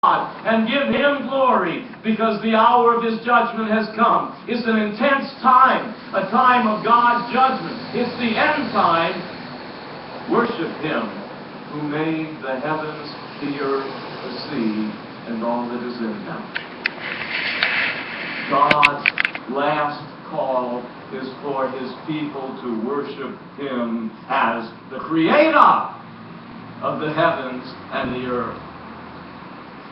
and give Him glory, because the hour of His judgment has come. It's an intense time, a time of God's judgment. It's the end time. Worship Him who made the heavens, the earth, the sea, and all that is in them. God's last call is for His people to worship Him as the Creator of the heavens and the earth.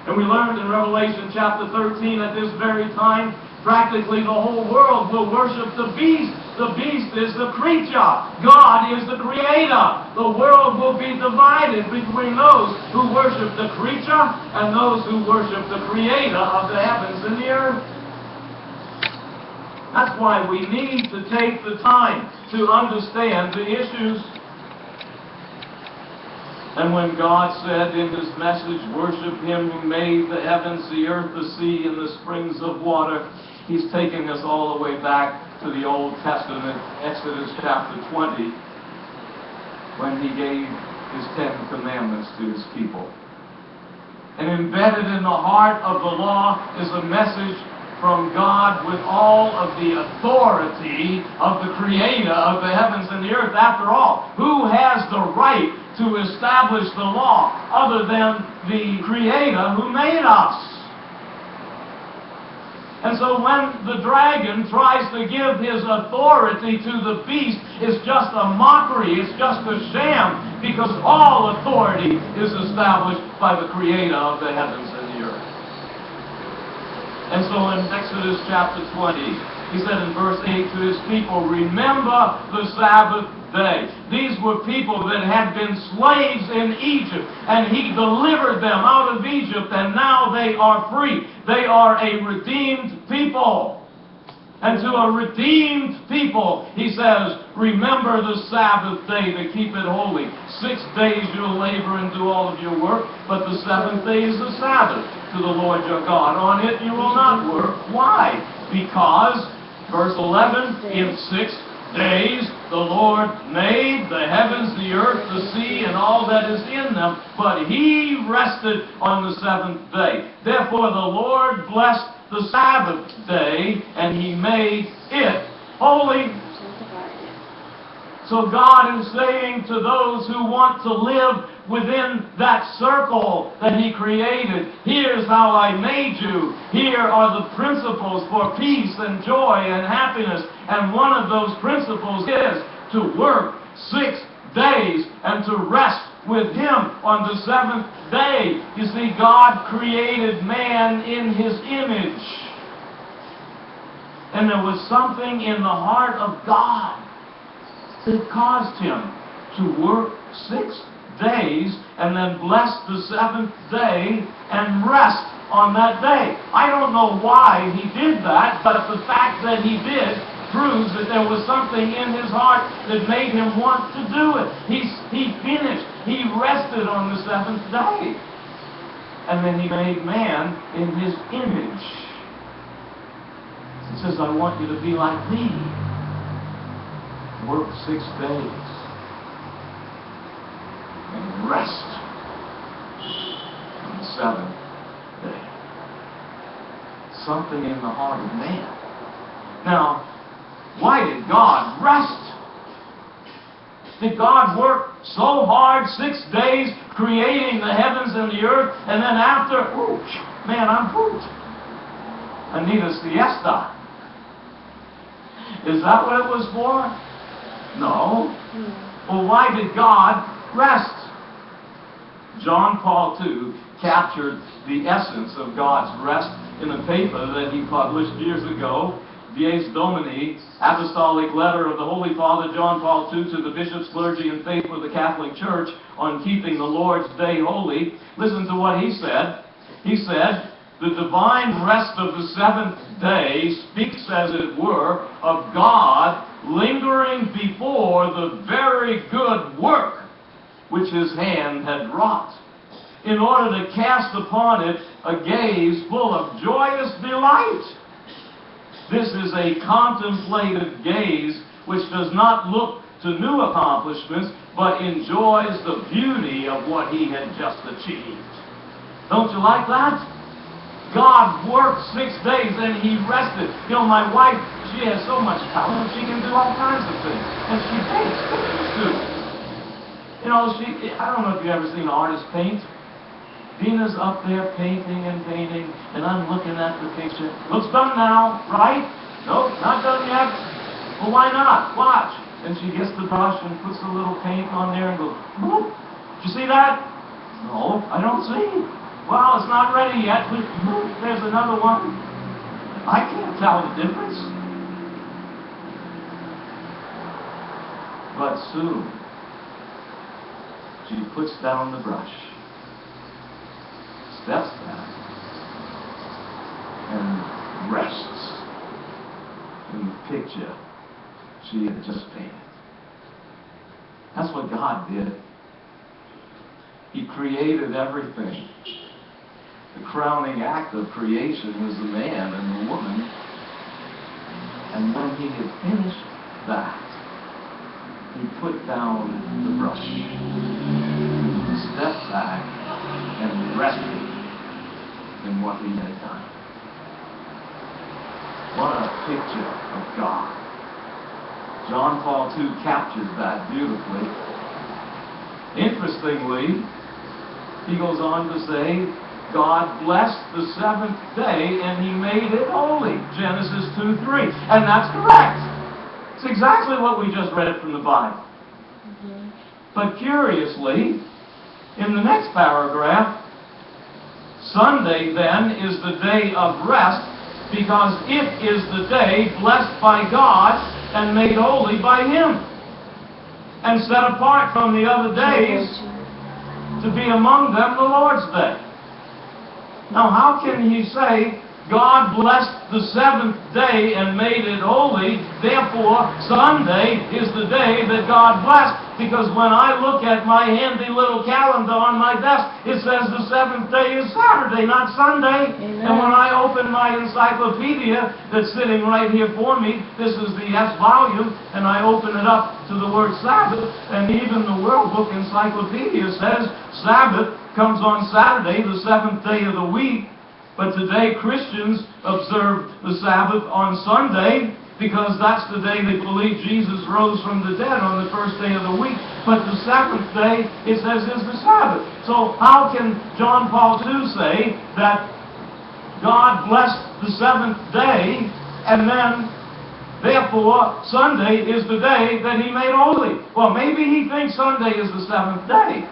And we learned in Revelation chapter 13 at this very time, practically the whole world will worship the beast. The beast is the creature. God is the creator. The world will be divided between those who worship the creature and those who worship the creator of the heavens and the earth. That's why we need to take the time to understand the issues. And when God said in His message, worship Him who made the heavens, the earth, the sea, and the springs of water, He's taking us all the way back to the Old Testament, Exodus chapter 20, when He gave His 10 commandments to His people. And embedded in the heart of the law is a message from God with all of the authority of the Creator of the heavens and the earth. After all, who has the right to establish the law other than the Creator who made us? And so when the dragon tries to give his authority to the beast, it's just a mockery, it's just a sham, because all authority is established by the Creator of the heavens and the earth. And so in Exodus chapter 20, He said in verse 8 to His people, remember the Sabbath day. These were people that had been slaves in Egypt, and He delivered them out of Egypt, and now they are free. They are a redeemed people. And to a redeemed people, He says, remember the Sabbath day to keep it holy. 6 days you'll labor and do all of your work, but the 7th day is the Sabbath to the Lord your God. On it you will not work. Why? Because, verse 11, in 6 days the Lord made the heavens, the earth, the sea, and all that is in them, but He rested on the 7th day. Therefore the Lord blessed the Sabbath day, and He made it holy. So God is saying to those who want to live within that circle that He created, here's how I made you. Here are the principles for peace and joy and happiness. And one of those principles is to work 6 days and to rest with Him on the 7th day. You see, God created man in His image. And there was something in the heart of God that caused Him to work 6 days and then bless the 7th day and rest on that day. I don't know why He did that, but the fact that He did proves that there was something in His heart that made Him want to do it. He finished. He rested on the 7th day. And then He made man in His image. He says, I want you to be like me. Work 6 days. And rest on the 7th day. Something in the heart of man. Now, why did God rest? Did God work so hard 6 days creating the heavens and the earth, and then after, man, I'm pooped. I need a siesta. Is that what it was for? No. Well, why did God rest? John Paul II captured the essence of God's rest in a paper that he published years ago, Dies Domini, Apostolic Letter of the Holy Father John Paul II to the bishops, clergy, and faithful of the Catholic Church on keeping the Lord's Day holy. Listen to what he said. He said, the divine rest of the 7th day speaks, as it were, of God lingering before the very good work which His hand had wrought, in order to cast upon it a gaze full of joyous delight. This is a contemplative gaze which does not look to new accomplishments, but enjoys the beauty of what He had just achieved. Don't you like that? God worked 6 days and He rested. You know, my wife, she has so much talent. She can do all kinds of things. And she paints pictures too. You know, I don't know if you've ever seen an artist paint. Dina's up there painting, and I'm looking at the picture. Looks done now, right? Nope, not done yet. Well, why not? Watch. And she gets the brush and puts a little paint on there and goes, whoop. Did you see that? No, I don't see. Well, it's not ready yet. There's another one. I can't tell the difference. But soon, she puts down the brush, steps back, and rests in the picture she had just painted. That's what God did. He created everything. The crowning act of creation was the man and the woman. And when He had finished that, He put down the brush, stepped back, and rested in what He had done. What a picture of God. John Paul II captures that beautifully. Interestingly, he goes on to say, God blessed the seventh day and He made it holy. Genesis 2:3. And that's correct. It's exactly what we just read from the Bible. Mm-hmm. But curiously, in the next paragraph, Sunday then is the day of rest because it is the day blessed by God and made holy by Him and set apart from the other days to be among them the Lord's day. Now, how can He say, God blessed the seventh day and made it holy, therefore Sunday is the day that God blessed? Because when I look at my handy little calendar on my desk, it says the seventh day is Saturday, not Sunday. Amen. And when I open my encyclopedia that's sitting right here for me, this is the S volume, and I open it up to the word Sabbath, and even the World Book Encyclopedia says Sabbath comes on Saturday, the seventh day of the week. But today Christians observe the Sabbath on Sunday because that's the day they believe Jesus rose from the dead on the first day of the week. But the seventh day, it says, is the Sabbath. So how can John Paul II say that God blessed the seventh day and then, therefore, Sunday is the day that He made holy? Well, maybe he thinks Sunday is the seventh day.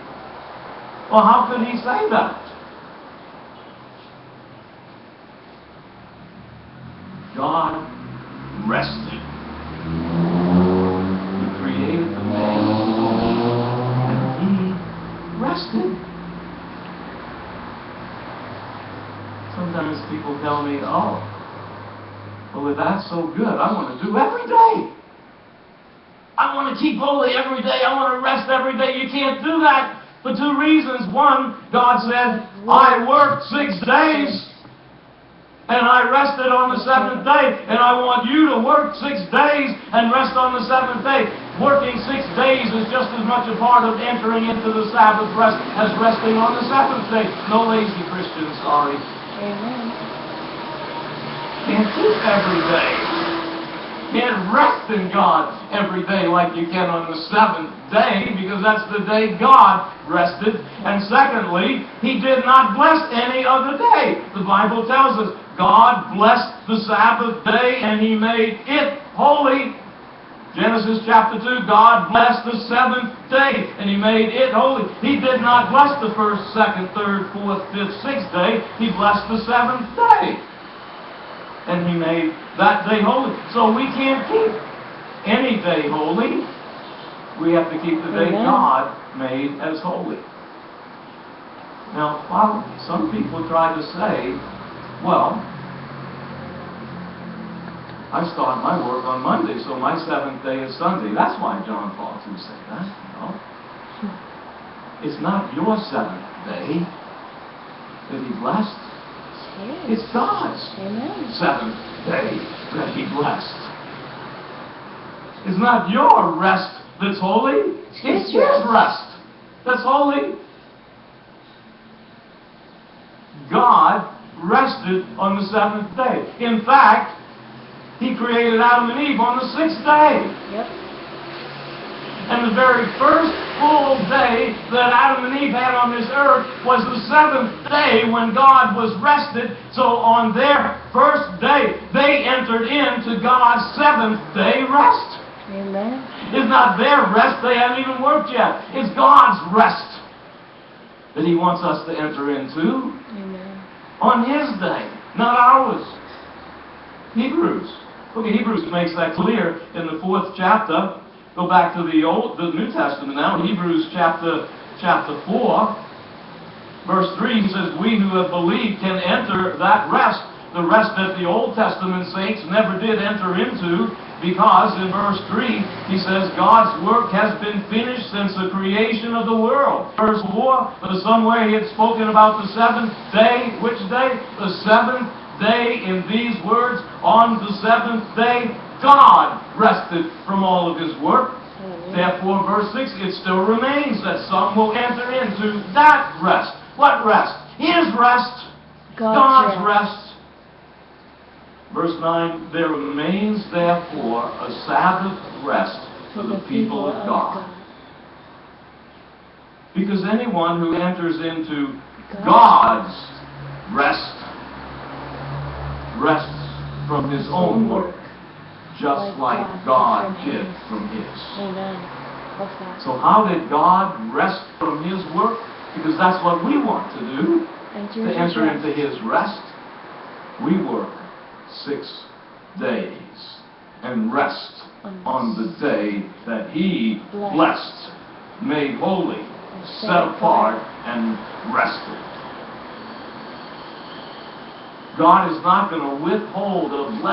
Well, how could he say that? God rested. He created the man and He rested. Sometimes people tell me, oh, well, if that's so good, I want to do every day. I want to keep holy every day. I want to rest every day. You can't do that for two reasons. One, God said, I worked 6 days. And I rested on the seventh day. And I want you to work 6 days and rest on the seventh day. Working 6 days is just as much a part of entering into the Sabbath rest as resting on the seventh day. No lazy Christians, sorry. Amen. Can't do every day. Can't rest in God every day like you can on the seventh day, because that's the day God rested. And secondly, He did not bless any other day. The Bible tells us God blessed the Sabbath day and He made it holy. Genesis chapter 2, God blessed the seventh day and He made it holy. He did not bless the first, second, third, fourth, fifth, sixth day. He blessed the seventh day. And He made that day holy. So we can't keep any day holy. We have to keep the day God made as holy. Now, some people try to say, well, I start my work on Monday, so my seventh day is Sunday. That's why John Paul II said that. No. It's not your seventh day that He blessed. It's God's seventh day that He blessed. It's not your rest that's holy. It's His rest that's holy. God rested on the seventh day. In fact, He created Adam and Eve on the sixth day. Yep. And the very first full day that Adam and Eve had on this earth was the seventh day when God was rested. So on their first day, they entered into God's seventh day rest. Amen. It's not their rest. They haven't even worked yet. It's God's rest that He wants us to enter into. Amen. On His day, not ours. Hebrews. Look at Hebrews makes that clear in the 4th chapter. Go back to the New Testament now. Hebrews chapter 4, verse 3, he says, "We who have believed can enter that rest," the rest that the Old Testament saints never did enter into, because in verse 3, he says, "God's work has been finished since the creation of the world." Verse 4, but somewhere he had spoken about the seventh day. Which day? The seventh day, in these words, "On the seventh day, God rested from all of His work." Therefore, verse 6, it still remains that some will enter into that rest. What rest? His rest. God's rest. Verse 9, "There remains therefore a Sabbath rest for the people of God." Because anyone who enters into God's rest rests from his own work, just like God did from His. Amen. So how did God rest from His work? Because that's what we want to do, to enter into His rest. We work 6 days and rest on the day that He blessed, made holy, set apart, and rested. God is not going to withhold a blessing